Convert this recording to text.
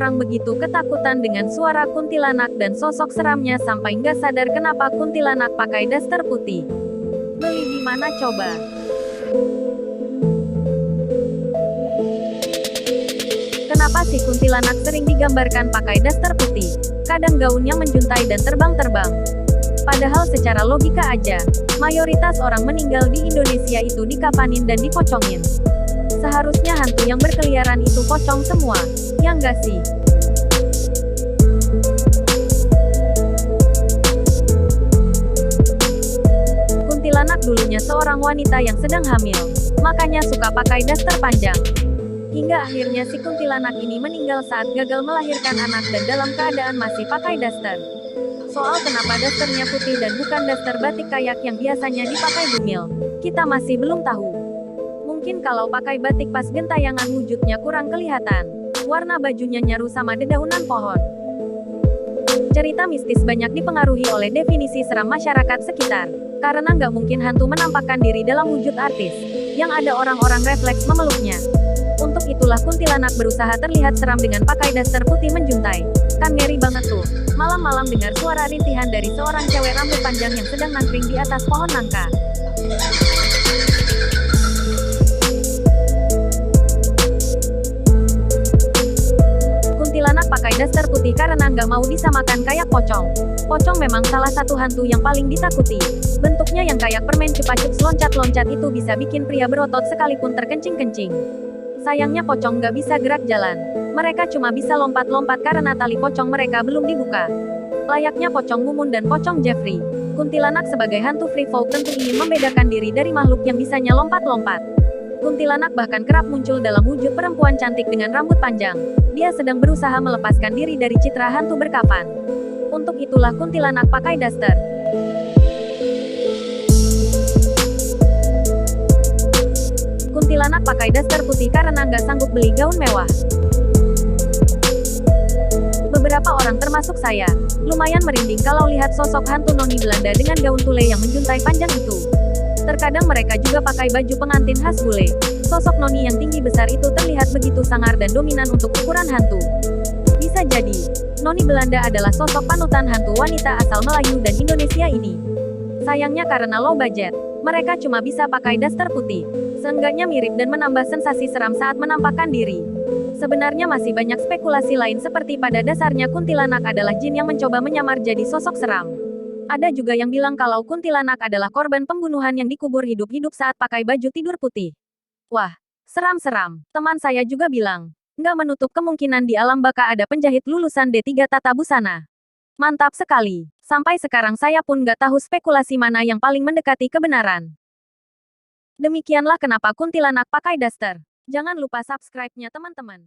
orang begitu ketakutan dengan suara kuntilanak dan sosok seramnya sampai nggak sadar kenapa kuntilanak pakai daster putih. Beli di mana coba? Kenapa si kuntilanak sering digambarkan pakai daster putih? Kadang gaunnya menjuntai dan terbang-terbang. Padahal secara logika aja, mayoritas orang meninggal di Indonesia itu dikafanin dan dipocongin. Seharusnya hantu yang berkeliaran itu pocong semua, ya nggak sih? Kuntilanak dulunya seorang wanita yang sedang hamil, makanya suka pakai daster panjang. Hingga akhirnya si kuntilanak ini meninggal saat gagal melahirkan anak dan dalam keadaan masih pakai daster. Soal kenapa dasternya putih dan bukan daster batik kayak yang biasanya dipakai Bumil, kita masih belum tahu. Mungkin kalau pakai batik pas gentayangan wujudnya kurang kelihatan. Warna bajunya nyaru sama dedaunan pohon. Cerita mistis banyak dipengaruhi oleh definisi seram masyarakat sekitar. Karena nggak mungkin hantu menampakkan diri dalam wujud artis. Yang ada orang-orang refleks memeluknya. Untuk itulah kuntilanak berusaha terlihat seram dengan pakai daster putih menjuntai. Kan ngeri banget tuh. Malam-malam dengar suara rintihan dari seorang cewek rambut panjang yang sedang nangkring di atas pohon nangka. Kuntilanak pakai daster putih karena nggak mau disamakan kayak pocong. Pocong memang salah satu hantu yang paling ditakuti. Bentuknya yang kayak permen cupa-cups loncat-loncat itu bisa bikin pria berotot sekalipun terkencing-kencing. Sayangnya pocong nggak bisa gerak jalan. Mereka cuma bisa lompat-lompat karena tali pocong mereka belum dibuka. Layaknya pocong Mumun dan pocong Jeffrey, kuntilanak sebagai hantu free folk tentu ingin membedakan diri dari makhluk yang bisanya lompat-lompat. Kuntilanak bahkan kerap muncul dalam wujud perempuan cantik dengan rambut panjang. Dia sedang berusaha melepaskan diri dari citra hantu berkafan. Untuk itulah kuntilanak pakai daster. Kuntilanak pakai daster putih karena nggak sanggup beli gaun mewah. Beberapa orang termasuk saya, lumayan merinding kalau lihat sosok hantu noni Belanda dengan gaun tule yang menjuntai panjang itu. Terkadang mereka juga pakai baju pengantin khas bule. Sosok noni yang tinggi besar itu terlihat begitu sangar dan dominan untuk ukuran hantu. Bisa jadi, noni Belanda adalah sosok panutan hantu wanita asal Melayu dan Indonesia ini. Sayangnya karena low budget, mereka cuma bisa pakai daster putih. Seenggaknya mirip dan menambah sensasi seram saat menampakkan diri. Sebenarnya masih banyak spekulasi lain seperti pada dasarnya kuntilanak adalah jin yang mencoba menyamar jadi sosok seram. Ada juga yang bilang kalau kuntilanak adalah korban pembunuhan yang dikubur hidup-hidup saat pakai baju tidur putih. Wah, seram-seram. Teman saya juga bilang, nggak menutup kemungkinan di alam baka ada penjahit lulusan D3 Tata Busana. Mantap sekali. Sampai sekarang saya pun nggak tahu spekulasi mana yang paling mendekati kebenaran. Demikianlah kenapa kuntilanak pakai daster. Jangan lupa subscribe-nya teman-teman.